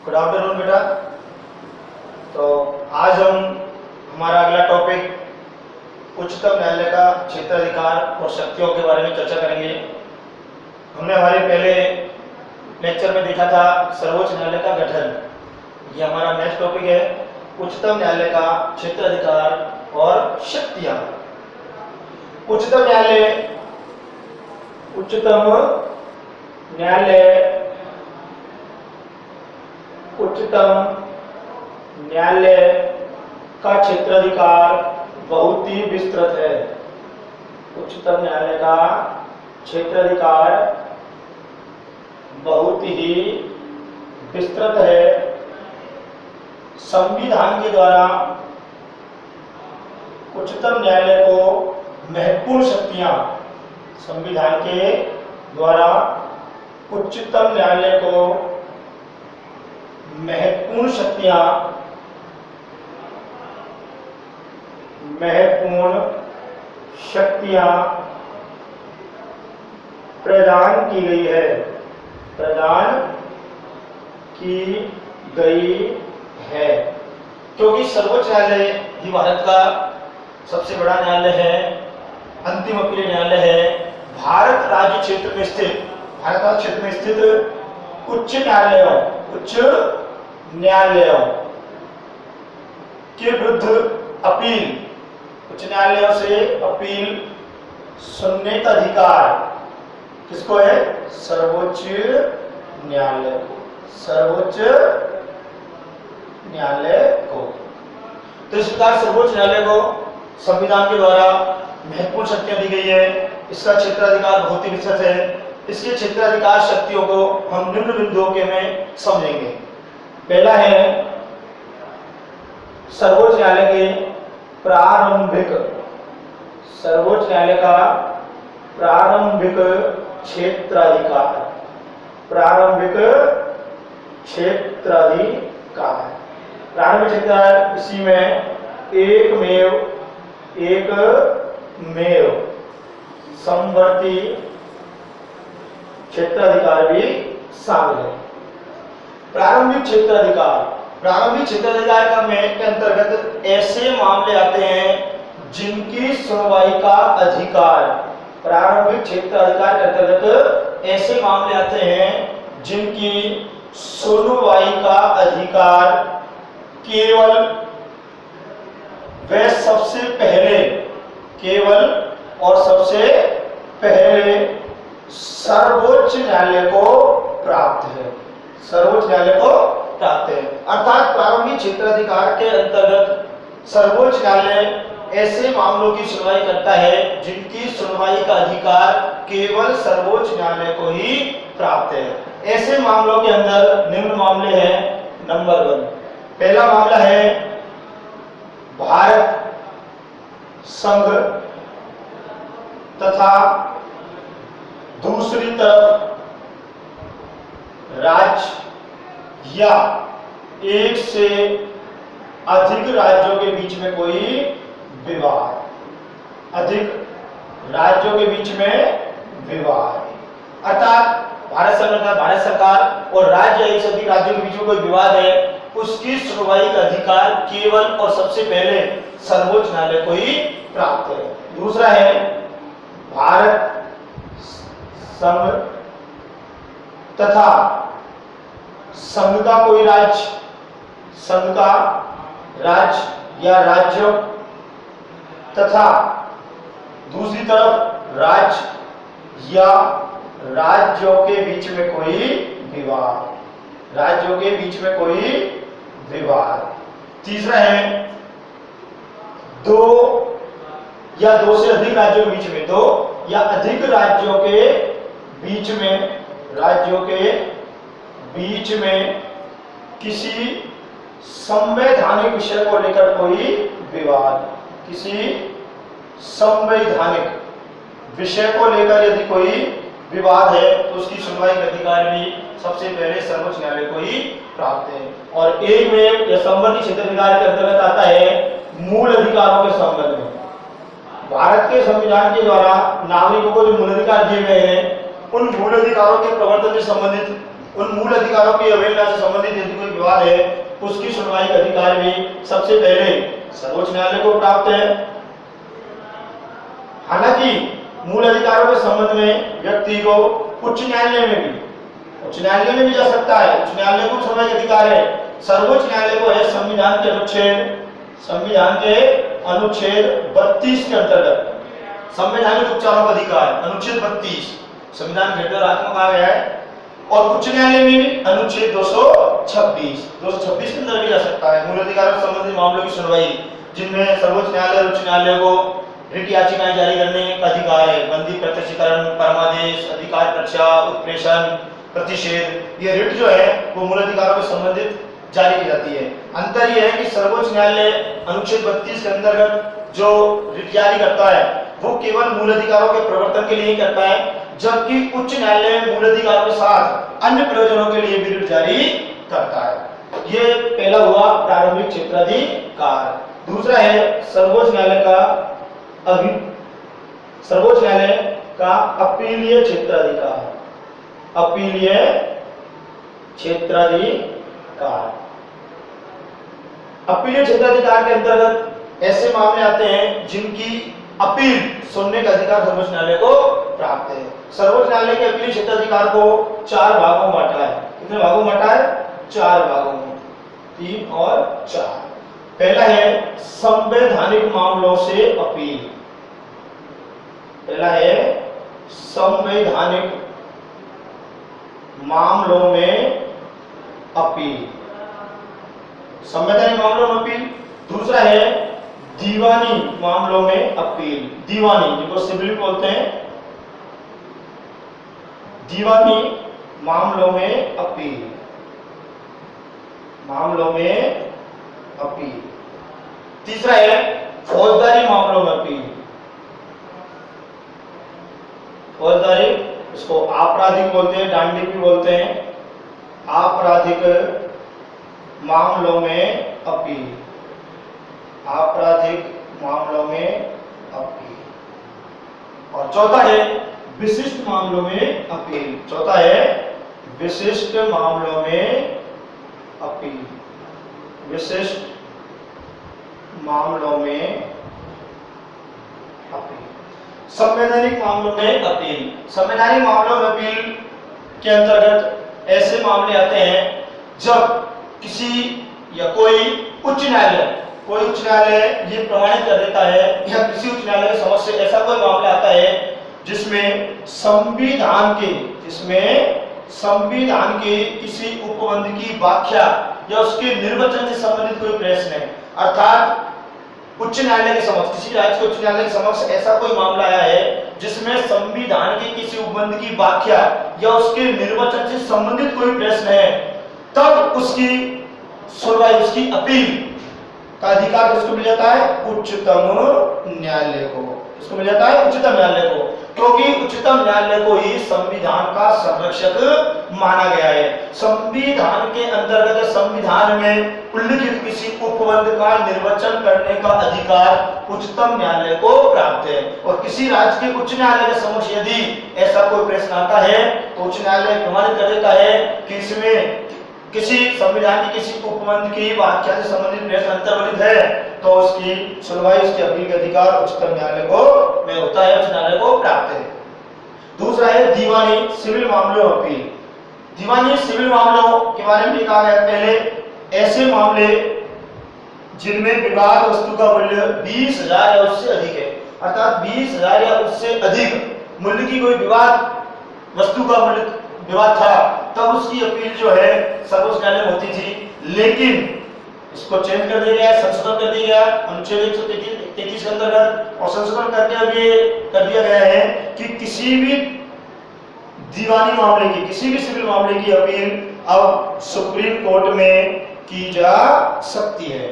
Good afternoon बेटा। तो आज हम हमारा अगला टॉपिक उच्चतम न्यायालय का क्षेत्राधिकार और शक्तियों के बारे में चर्चा करेंगे। हमने हमारे पहले लेक्चर में देखा था सर्वोच्च न्यायालय का गठन। ये हमारा नेक्स्ट टॉपिक है उच्चतम न्यायालय का क्षेत्राधिकार और शक्तियां। उच्चतम न्यायालय का क्षेत्राधिकार बहुत ही विस्तृत है। उच्चतम न्यायालय का क्षेत्राधिकार बहुत ही विस्तृत है। संविधान के द्वारा उच्चतम न्यायालय को महत्वपूर्ण शक्तियां, संविधान के द्वारा उच्चतम न्यायालय को महत्वपूर्ण शक्तियां प्रदान की गई है क्योंकि सर्वोच्च न्यायालय ही भारत का सबसे बड़ा न्यायालय है, अंतिम अपील न्यायालय है। भारत राज्य क्षेत्र में स्थित उच्च न्यायालयों के विरुद्ध अपील, उच्च न्यायालयों से अपील सुनने का अधिकार किसको है? सर्वोच्च न्यायालय को। तो इस प्रकार सर्वोच्च न्यायालय को संविधान के द्वारा महत्वपूर्ण शक्तियां दी गई है। इसका क्षेत्राधिकार बहुत ही विस्तृत है। इसके क्षेत्राधिकार शक्तियों को हम निम्न बिंदुओं के में समझेंगे। पहला है सर्वोच्च न्यायालय का प्रारंभिक क्षेत्राधिकार। प्रारंभिक क्षेत्राधिकार इसी में एकमेव समवर्ती क्षेत्राधिकार भी शामिल है। प्रारंभिक क्षेत्राधिकार के अंतर्गत ऐसे मामले आते हैं जिनकी सुनवाई का अधिकार, प्रारंभिक क्षेत्राधिकार के अंतर्गत ऐसे मामले आते हैं जिनकी सुनवाई का अधिकार केवल सबसे पहले सर्वोच्च न्यायालय को प्राप्त है। अर्थात प्रारंभिक क्षेत्राधिकार के अंतर्गत सर्वोच्च न्यायालय ऐसे मामलों की सुनवाई करता है जिनकी सुनवाई का अधिकार केवल सर्वोच्च न्यायालय को ही प्राप्त है। ऐसे मामलों के अंदर निम्न मामले हैं। नंबर 1, पहला मामला है भारत संघ तथा दूसरी तरफ राज्य या एक से अधिक राज्यों के बीच में कोई विवाद। अर्थात भारत सरकार और राज्य एक से अधिक राज्यों के बीच में कोई विवाद है, उसकी सुनवाई का अधिकार केवल और सबसे पहले सर्वोच्च न्यायालय को ही प्राप्त है। दूसरा है भारत संघ तथा संघ का कोई राज्य या राज्यों तथा दूसरी तरफ राज्य या राज्यों के बीच में कोई विवाद। तीसरा है दो या से अधिक राज्यों के बीच में किसी संवैधानिक विषय को लेकर कोई विवाद। यदि कोई विवाद है तो उसकी सुनवाई का अधिकार भी सबसे पहले सर्वोच्च न्यायालय को ही प्राप्त है। और एक में यह संवैधानिक क्षेत्राधिकार के अंतर्गत आता है मूल अधिकारों के संबंध में। भारत के संविधान के द्वारा नागरिकों को जो मूल अधिकार दिए गए हैं, उन मूल अधिकारों के प्रवर्तन से संबंधित उन मूल अधिकारों की अवहेलना से संबंधित यदि कोई विवाद है, उसकी सुनवाई का अधिकार भी सबसे पहले सर्वोच्च न्यायालय को प्राप्त है। हालांकि मूल अधिकारों के संबंध में व्यक्ति को उच्च न्यायालय में भी जा सकता है। उच्च न्यायालय को सुनवाई का अधिकार है। सर्वोच्च न्यायालय को है संविधान के अनुच्छेद 32 के अंतर्गत संवैधानिक उपचारों का अधिकार, अनुच्छेद 32 संविधान के अंतर्गत आ गया है। और उच्च न्यायालय में भी अनुच्छेद 226 के अंदर भी जा सकता है। मूल अधिकारों से संबंधित मामलों की सुनवाई, जिनमें सर्वोच्च न्यायालय और उच्च न्यायालय को रिट याचिकाएं जारी करने का अधिकार है। बंदी, प्रत्यक्षीकरण, परमादेश, अधिकार प्रत्याशा, उत्प्रेषण, प्रतिषेध, ये रिट जो है वो मूल अधिकारों के संबंधित जारी की जाती है। अंतर यह है कि सर्वोच्च न्यायालय अनुच्छेद 32 के अंतर्गत जो रिट जारी करता है वो केवल मूल अधिकारों के प्रवर्तन के लिए ही करता है, जबकि उच्च न्यायालय मूल अधिकारों के साथ अन्य प्रयोजनों के लिए भी रिट जारी करता है। ये पहला हुआ प्रारंभिक क्षेत्राधिकार। दूसरा है सर्वोच्च न्यायालय का अपीलीय क्षेत्राधिकार। अपीलीय क्षेत्राधिकार के अंतर्गत ऐसे मामले आते हैं जिनकी अपील सुनने का अधिकार सर्वोच्च न्यायालय को प्राप्त है। सर्वोच्च न्यायालय के अपील क्षेत्राधिकार को 4 भागों में बांटा है। कितने भागों में बांटा है? 4 भागों में, 3 और 4। पहला है संवैधानिक मामलों से अपील। पहला है संवैधानिक मामलों में अपील, संवैधानिक मामलों में अपील। दूसरा है दीवानी मामलों में अपील। दीवानी, जिनको सिविल बोलते हैं, दीवानी मामलों में अपील, तीसरा है फौजदारी मामलों में अपील। फौजदारी, इसको आपराधिक बोलते हैं, डांडिक भी बोलते हैं। आपराधिक मामलों में अपील, आपराधिक मामलों में अपील। और चौथा है विशिष्ट मामलों में अपील। चौथा है विशिष्ट मामलों में अपील, विशिष्ट मामलों में अपील। संवैधानिक मामलों में अपील। संवैधानिक मामलों में अपील के अंतर्गत ऐसे मामले आते हैं जब किसी या कोई उच्च न्यायालय ये प्रमाणित कर देता है या किसी उच्च न्यायालय के समक्ष ऐसा कोई मामला आता है जिसमें संविधान के किसी उपबंध की व्याख्या या उसके निर्वचन से संबंधित कोई प्रश्न है। अर्थात उच्च न्यायालय के समक्ष, किसी राज्य के उच्च न्यायालय के समक्ष ऐसा कोई मामला आया है जिसमें संविधान के किसी उपबंध की व्याख्या या उसके निर्वचन से संबंधित कोई प्रश्न है, तब उसकी सुनवाई, उसकी अपील का अधिकार किसको मिल जाता है? उच्चतम न्यायालय को। किसको मिल जाता है? उच्चतम न्यायालय को, क्योंकि उच्चतम न्यायालय को ही संविधान का संरक्षक माना गया है। संविधान के अंतर्गत संविधान में उल्लिखित किसी उपबंध का निर्वचन करने का अधिकार उच्चतम न्यायालय को प्राप्त है। और किसी राज्य के उच्च न्यायालय के समक्ष यदि ऐसा कोई प्रश्न आता है तो उच्च न्यायालय प्रमाणित कर देता है कि इसमें किसी संविधान की किसी उपबंध की व्याख्या से संबंधित प्रश्न अंतर्वलित है, तो उसकी सुनवाई, उसकी अपील का अधिकार उच्चतम न्यायालय को में होता है, उच्च न्यायालय को प्राप्त है। दूसरा है दीवानी सिविल मामलों में अपील। दीवानी सिविल मामलों के बारे में कहा गया पहले ऐसे मामले जिनमें विवाद वस्तु का मूल्य 20,000 या उससे अधिक है, अर्थात 20,000 या उससे अधिक मूल्य की कोई वस्तु का मूल्य विवाद था, तब उसकी अपील जो है सर्वोच्च न्यायालय में होती थी। लेकिन इसको चेंज कर दिया गया, संशोधन कर दिया गया अनुच्छेद 133 के अंतर्गत, और संशोधन करके अब ये कर दिया गया है कि किसी भी दीवानी मामले की, किसी भी सिविल मामले की अपील अब सुप्रीम कोर्ट में की जा सकती है।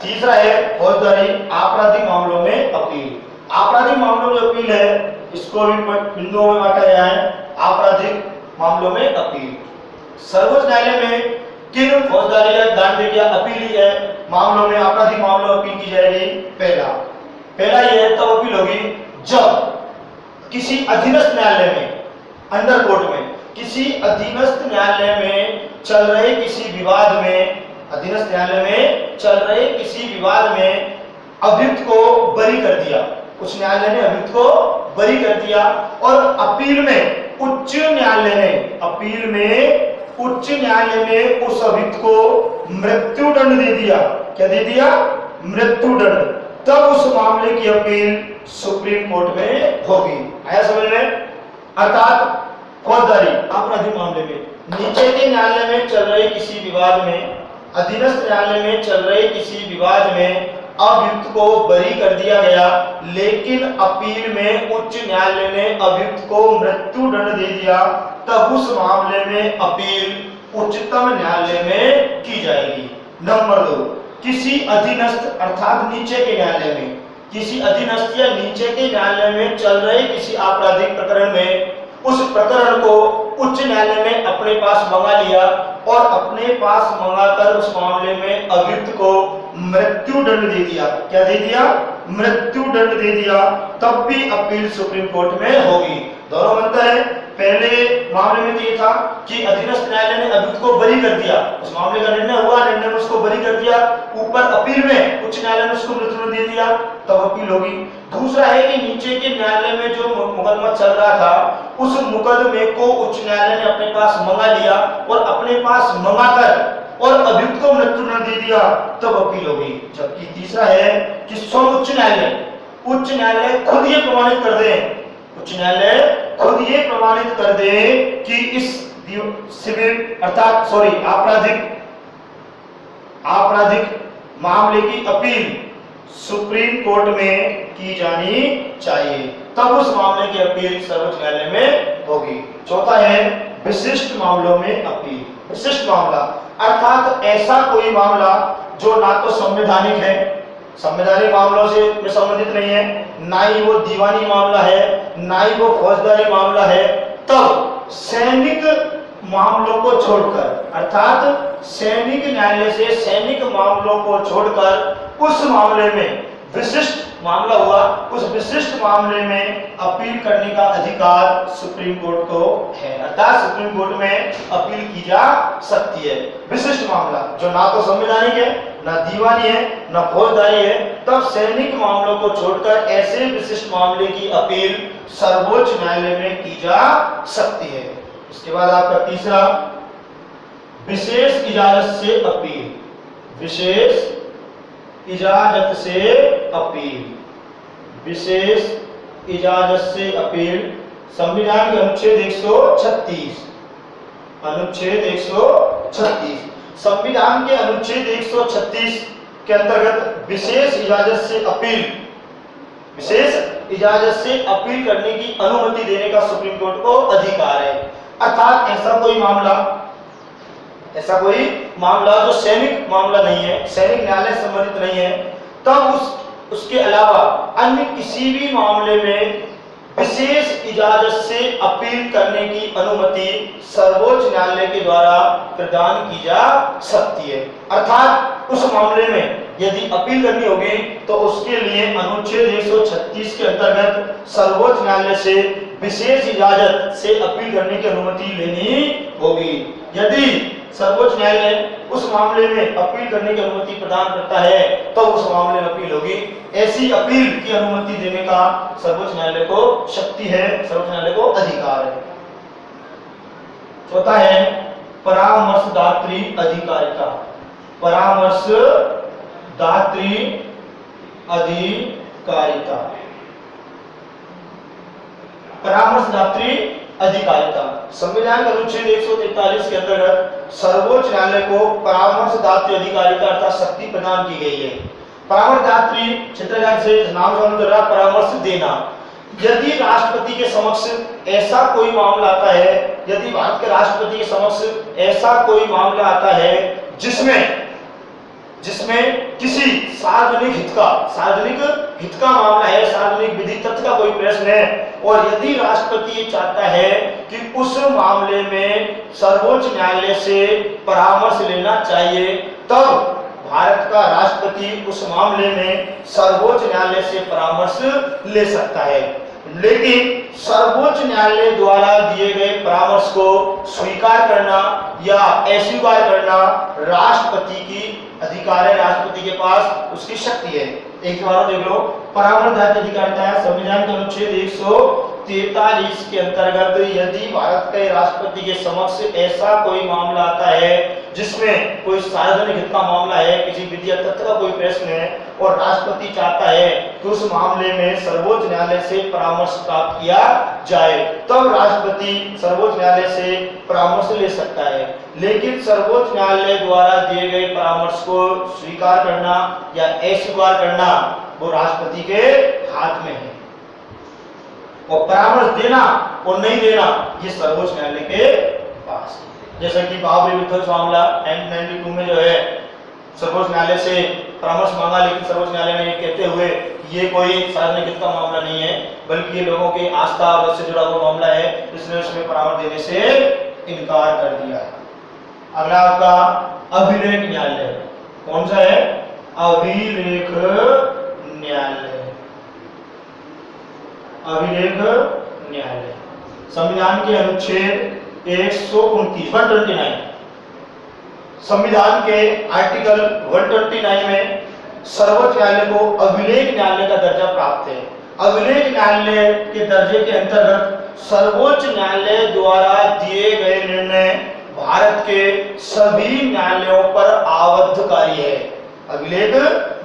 तीसरा है फौजदारी आपराधिक मामलों में अपील। आपराधिक मामलों में अपील है, इसको भी बिंदुओं में बांटा गया है। आपराधिक मामलों में अपील, सर्वोच्च न्यायालय में किन फौजदारी या दंडिक या अपीलीय मामलों में, आपराधिक मामलों में अपील की जाएगी? पहला यह तब अपील होगी जब किसी अधीनस्थ न्यायालय में, अंडर कोर्ट में किसी अधीनस्थ न्यायालय में चल रहे किसी विवाद में, अधीनस्थ न्यायालय में चल रहे किसी विवाद में अभियुक्त को बरी कर दिया, उस न्यायालय ने अभियुक्त को बरी कर दिया और अपील में उच्च न्यायालय ने, अपील में उच्च न्यायालय ने उस अभियुक्त को मृत्युदंड दे दिया। क्या दे दिया? मृत्युदंड। तब उस मामले की अपील सुप्रीम कोर्ट में होगी। आया समझ में? अर्थात फौजदारी आपराधिक मामले में नीचे के न्यायालय में चल रहे किसी विवाद में, अधीनस्थ न्यायालय में चल रहे किसी विवाद में अभियुक्त को बरी कर दिया गया, लेकिन अपील में उच्च न्यायालय ने अभियुक्त को मृत्युदंड दे दिया, तब उस मामले में अपील उच्चतम न्यायालय में की जाएगी। नंबर 2, किसी अधीनस्थ अर्थात नीचे के न्यायालय में, किसी अधीनस्थ या नीचे के न्यायालय में चल रहे किसी आपराधिक प्रकरण में उस प्रकरण को उच्च न्यायालय ने अपने पास मंगा लिया और अपने पास मंगाकर उस मामले में अभियुक्त को मृत्युदंड दे दिया। क्या दे दिया? मृत्युदंड दे दिया, तब भी अपील सुप्रीम कोर्ट में होगी। दोनों बनता है। पहले मामले में तो ये था कि अधीनस्थ न्यायालय ने अभियुक्त को बरी कर दिया, उस मामले का निर्णय हुआ, निर्णय में उसको बरी कर दिया, ऊपर अपील में उच्च न्यायालय ने उसको मृत्युदंड दे दिया, तब अपील होगी। दूसरा है कि नीचे के न्यायालय में जो मुकदमा चल रहा था, उस मुकदमे को उच्च न्यायालय ने अपने पास मंगा लिया और अपने पास मंगाकर और अभियुक्त को मृत्युदंड दे दिया, तब अपील होगी। जबकि तीसरा है कि स्वयं उच्च न्यायालय खुद ये प्रमाणित कर दे, उच्च न्यायालय खुद ये प्रमाणित कर दे कि इस सिविल अर्थात आपराधिक मामले की अपील सुप्रीम कोर्ट में की जानी चाहिए, तब उस मामले की अपील सर्वोच्च न्यायालय में होगी। चौथा है विशिष्ट मामलों में अपील। विशिष्ट मामला अर्थात ऐसा कोई मामला जो ना तो संवैधानिक है, संवैधानिक मामलों से में संबंधित नहीं है, ना ही वो दीवानी मामला है, ना ही वो फौजदारी मामला है, तब सैनिक मामलों को छोड़कर अर्थात सैनिक न्यायालय से सैनिक मामलों को छोड़कर उस मामले में विशिष्ट मामला हुआ, उस विशिष्ट मामले में अपील करने का अधिकार सुप्रीम कोर्ट को है, अर्थात सुप्रीम कोर्ट में अपील की जा सकती है। विशिष्ट मामला जो ना तो संवैधानिक है, ना दीवानी है, ना फौजदारी है, तब सैनिक मामलों को छोड़कर ऐसे विशिष्ट मामले की अपील सर्वोच्च न्यायालय में की जा सकती है। इसके बाद आपका तीसरा विशेष इजाजत से अपील। विशेष इजाजत से अपील, विशेष इजाजत से अपील संविधान के अनुच्छेद 136, अनुच्छेद 136, संविधान के अनुच्छेद 136 के अंतर्गत विशेष इजाजत से अपील, विशेष इजाजत से अपील करने की अनुमति देने का सुप्रीम कोर्ट को अधिकार है। अर्थात ऐसा कोई मामला जो सैनिक मामला नहीं है, सैनिक न्यायालय संबंधित नहीं है, तब उसके अलावा अन्य किसी भी मामले में विशेष इजाजत से अपील करने की अनुमति सर्वोच्च न्यायालय के द्वारा प्रदान की जा सकती है। अर्थात उस मामले में यदि अपील करनी होगी तो उसके लिए अनुच्छेद 136 के अंतर्गत सर्वोच्च न्यायालय से विशेष इजाजत से अपील करने की अनुमति लेनी होगी। यदि सर्वोच्च न्यायालय उस मामले में अपील करने की अनुमति प्रदान करता है तो उस मामले में अपील होगी। ऐसी अपील की अनुमति देने का सर्वोच्च न्यायालय को शक्ति है, सर्वोच्च न्यायालय को अधिकार है। चौथा है परामर्शदात्री अधिकारिता। परामर्शदात्री अधिकारिता, परामर्शदात्री अधिकारिता संविधान के अनुच्छेद 143 के अंतर्गत सर्वोच्च न्यायालय को परामर्शदात्री अधिकारिता अर्थात शक्ति प्रदान की गई है। परामर्शदात्री क्षेत्राधिकार से नाम से परामर्श देना। यदि राष्ट्रपति के समक्ष ऐसा कोई मामला आता है, यदि भारत के राष्ट्रपति के समक्ष ऐसा कोई मामला आता है जिसमें किसी सार्वजनिक हित का मामला है, सार्वजनिक विधि तथ्य का कोई प्रश्न है, और यदि राष्ट्रपति ये चाहता है कि उस मामले में सर्वोच्च न्यायालय से परामर्श लेना चाहिए, तब भारत का राष्ट्रपति उस मामले में सर्वोच्च न्यायालय से परामर्श ले सकता है। लेकिन सर्वोच्च न्यायालय द्वारा दिए गए परामर्श को स्वीकार करना या अस्वीकार करना राष्ट्रपति की अधिकार है, राष्ट्रपति के पास उसकी शक्ति है। एक बार देख लो, परामर्श अधिकारिता है संविधान के अनुच्छेद 143 के अंतर्गत यदि भारत के राष्ट्रपति के समक्ष ऐसा कोई मामला आता है जिसमें कोई सार्वजनिक हित का मामला है, किसी विधि तथ्य का कोई प्रश्न है और राष्ट्रपति चाहता है कि उस मामले में सर्वोच्च न्यायालय से परामर्श प्राप्त किया जाए, तब राष्ट्रपति सर्वोच्च न्यायालय से परामर्श ले सकता है। लेकिन सर्वोच्च न्यायालय द्वारा दिए गए परामर्श को स्वीकार करना या अस्वीकार करना वो राष्ट्रपति के हाथ में है, और परामर्श देना और नहीं देना ये सर्वोच्च न्यायालय के पास है। जैसे कि बाबरी विध्वंस मामला 1992 में जो है सर्वोच्च न्यायालय से परामर्श मांगा, लेकिन सर्वोच्च न्यायालय ने ये कहते हुए ये कोई सार्वजनिक हित का मामला नहीं है बल्कि ये लोगों की आस्था और से जुड़ा हुआ मामला है, इसलिए उसमें परामर्श देने से इनकार कर दिया। अगला आपका अभिलेख न्यायालय, कौन सा है? अभिलेख न्यायालय। अभिलेख न्यायालय संविधान के अनुच्छेद 129 संविधान के आर्टिकल 129 में सर्वोच्च न्यायालय को अभिलेख न्यायालय का दर्जा प्राप्त है। अभिलेख न्यायालय के दर्जे के अंतर्गत सर्वोच्च न्यायालय द्वारा दिए गए निर्णय भारत के सभी न्यायालयों पर आवद्धकारी है। अभिलेख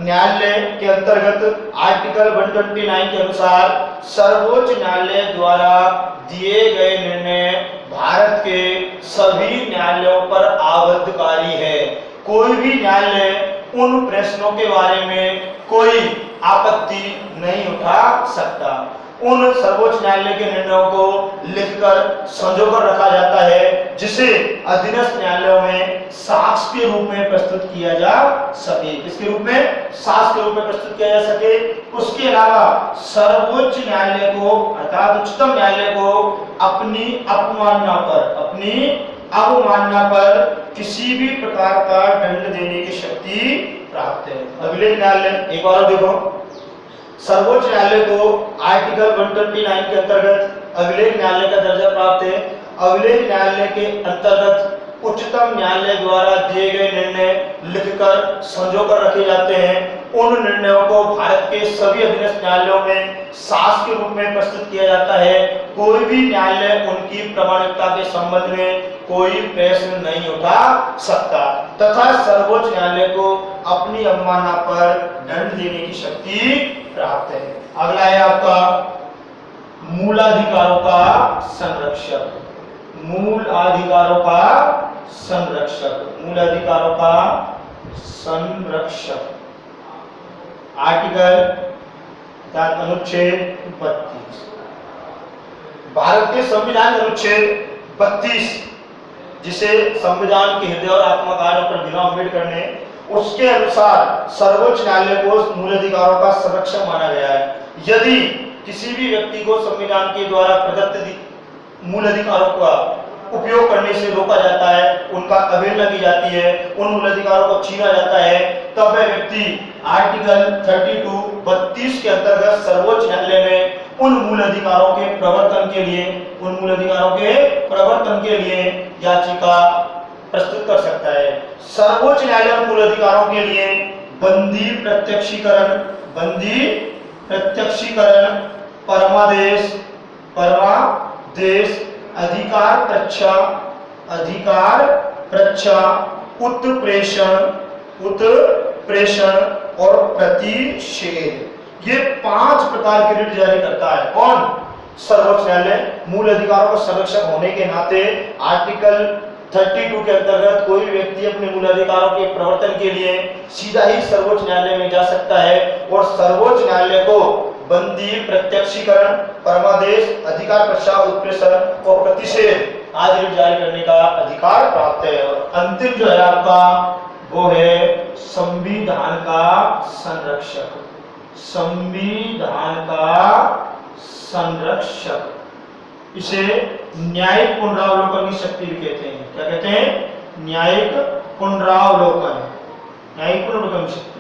न्यायालय के अंतर्गत आर्टिकल 129 के अनुसार सर्वोच्च न्यायालय द्वारा दिए गए निर्णय भारत के सभी न्यायालयों पर आवद्धकारी है। कोई भी न्यायालय उन प्रश्नों के बारे में कोई आपत्ति नहीं उठा सकता। उन सर्वोच्च न्यायालय के निर्णयों को लिखकर संजोकर रखा जाता है जिसे अधीनस्थ न्यायालयों में साक्ष्य के रूप में प्रस्तुत किया जा सके। किसके रूप में? साक्ष्य के रूप में प्रस्तुत किया जा सके। उसके अलावा सर्वोच्च न्यायालय को अर्थात उच्चतम न्यायालय को अपनी अवमानना पर किसी भी प्रकार का दंड देने की शक्ति प्राप्त है। अभिलेख न्यायालय एक बार देखो, सर्वोच्च न्यायालय को आर्टिकल 129 के अंतर्गत अभिलेख न्यायालय का दर्जा प्राप्त है। अभिलेख न्यायालय के अंतर्गत उच्चतम न्यायालय द्वारा दिए गए निर्णय लिखकर संजोकर रखे जाते हैं। उन निर्णयों को भारत के सभी अधीनस्थ न्यायालयों में साक्ष्य के रूप में प्रस्तुत किया जाता है। कोई भी न्यायालय उनकी प्रामाणिकता के संबंध में कोई प्रश्न नहीं उठा सकता तथा सर्वोच्च न्यायालय को अपनी अवमानना पर दंड देने की शक्ति प्राप्त है। अगला है आपका मूलाधिकारों का संरक्षक। मूलाधिकारों का संरक्षक, मूलाधिकारों का संरक्षक आर्टिकल अनुच्छेद 32 भारत के संविधान अनुच्छेद 32 जिसे संविधान के हृदय और आत्मा का डॉक्टर अम्बेडकर ने, उसके अनुसार सर्वोच्च न्यायालय को मूल अधिकारों का संरक्षक माना गया है। यदि किसी भी व्यक्ति को संविधान के द्वारा प्रदत्त मूल अधिकारों का उपयोग करने से रोका जाता है, उनका अवहेलना की जाती है, उन मूल अधिकारों को छीना जाता है, तब वह व्यक्ति आर्टिकल 32 के अंतर्गत सर्वोच्च न्यायालय में उन मूल अधिकारों के प्रवर्तन के लिए याचिका प्रस्तुत कर सकता है। सर्वोच्च न्यायालय मूल अधिकारों के लिए बंदी प्रत्यक्षीकरण, परमादेश, अधिकार परीक्षा, उत्प्रेषण और प्रतिषेध, ये 5 प्रकार के रिट जारी करता है। कौन? सर्वोच्च न्यायालय। मूल अधिकारों का संरक्षक होने के नाते आर्टिकल 32 के अंतर्गत कोई व्यक्ति अपने मूल अधिकारों के प्रवर्तन के लिए सीधा ही सर्वोच्च न्यायालय में जा सकता है और सर्वोच्च न्यायालय को बंदी प्रत्यक्षीकरण, परमादेश, अधिकार परीक्षा, उत्प्रेषण और प्रतिषेध आदि रिट जारी करने का अधिकार प्राप्त है। और अंतिम जो है आपका वो है संविधान का संरक्षक। संविधान का संरक्षक, इसे न्यायिक पुनरावलोकन की शक्ति भी कहते हैं। क्या कहते हैं? न्यायिक पुनरावलोकन, न्यायिक पुनरावलोकन की शक्ति।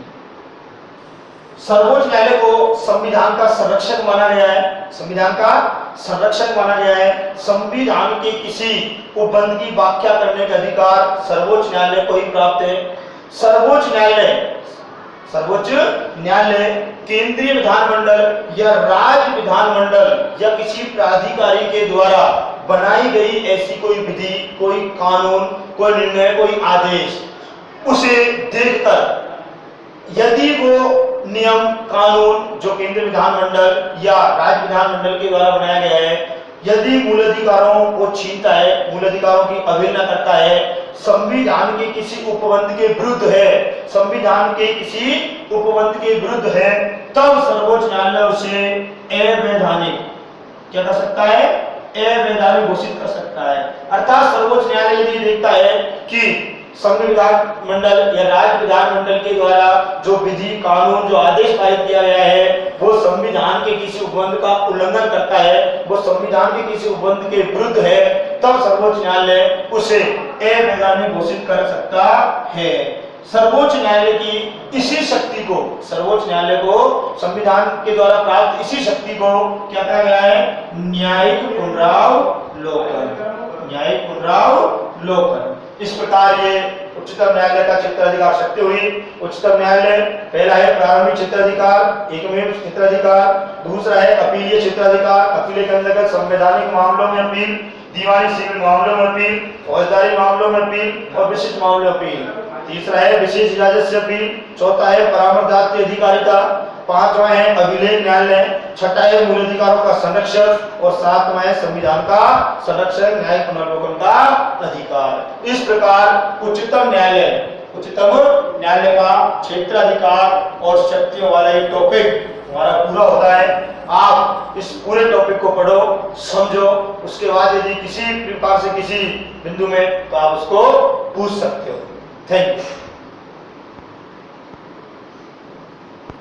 सर्वोच्च न्यायालय को संविधान का संरक्षक माना गया है संविधान का संरक्षक माना गया है। संविधान के किसी उपबंध की व्याख्या करने का अधिकार सर्वोच्च न्यायालय को ही प्राप्त है। सर्वोच्च न्यायालय केंद्रीय विधानमंडल या राज्य विधानमंडल या किसी प्राधिकारी के द्वारा बनाई गई ऐसी कोई विधि, कोई कानून, कोई निर्णय, कोई आदेश, उसे देखकर यदि वो नियम कानून जो केंद्रीय विधानमंडल या राज्य विधानमंडल के द्वारा बनाया गया है, यदि मूल अधिकारों को छीनता है, मूल अधिकारों की अवहेलना करता है, संविधान के किसी उपबंध के विरुद्ध है, संविधान के किसी उपबंध के विरुद्ध है, तब सर्वोच्च न्यायालय उसे अवैधानिक क्या कर सकता है? अवैधानिक घोषित कर सकता है। अर्थात सर्वोच्च न्यायालय यदि देखता है कि संघ विधानमंडल या राज्य विधानमंडल के द्वारा जो विधि, कानून, जो आदेश पारित किया गया है वो संविधान के किसी उपबंध का उल्लंघन करता है, वो संविधान के किसी उपबंध के विरुद्ध है, तब सर्वोच्च न्यायालय उसे अवैधानिक घोषित कर सकता है। सर्वोच्च न्यायालय की इसी शक्ति को, सर्वोच्च न्यायालय को संविधान के द्वारा प्राप्त इसी शक्ति को क्या कहा गया है? न्यायिक पुनरावलोकन। न्यायिक पुनरावलोकन। इस प्रकार ये उच्चतम न्यायालय का क्षेत्राधिकार शक्ति हुई। उच्चतम न्यायालय पहला है प्रारंभिक क्षेत्राधिकार, एकमेव क्षेत्राधिकार। दूसरा है अपीलीय क्षेत्राधिकार, अपील के अंतर्गत संवैधानिक मामलों में अपील, दीवानी सिविल मामलों में अपील, फौजदारी मामलों में अपील और विशिष्ट मामलों में अपील। तीसरा है विशेष इजाजत से अपील। चौथा है परामर्शदात्री अधिकारिता। पांचवा है अभिलेख न्यायालय। छठा है मूल अधिकारों का संरक्षक और सातवां है संविधान का संरक्षक, न्यायिक पुनरावलोकन का अधिकार। इस प्रकार उच्चतम न्यायालय का क्षेत्राधिकार और शक्तियों वाला ये टॉपिक हमारा पूरा होता है। आप इस पूरे टॉपिक को पढ़ो, समझो, उसके बाद यदि किसी प्रकार से किसी बिंदु में तो आप उसको पूछ सकते हो। Thank you.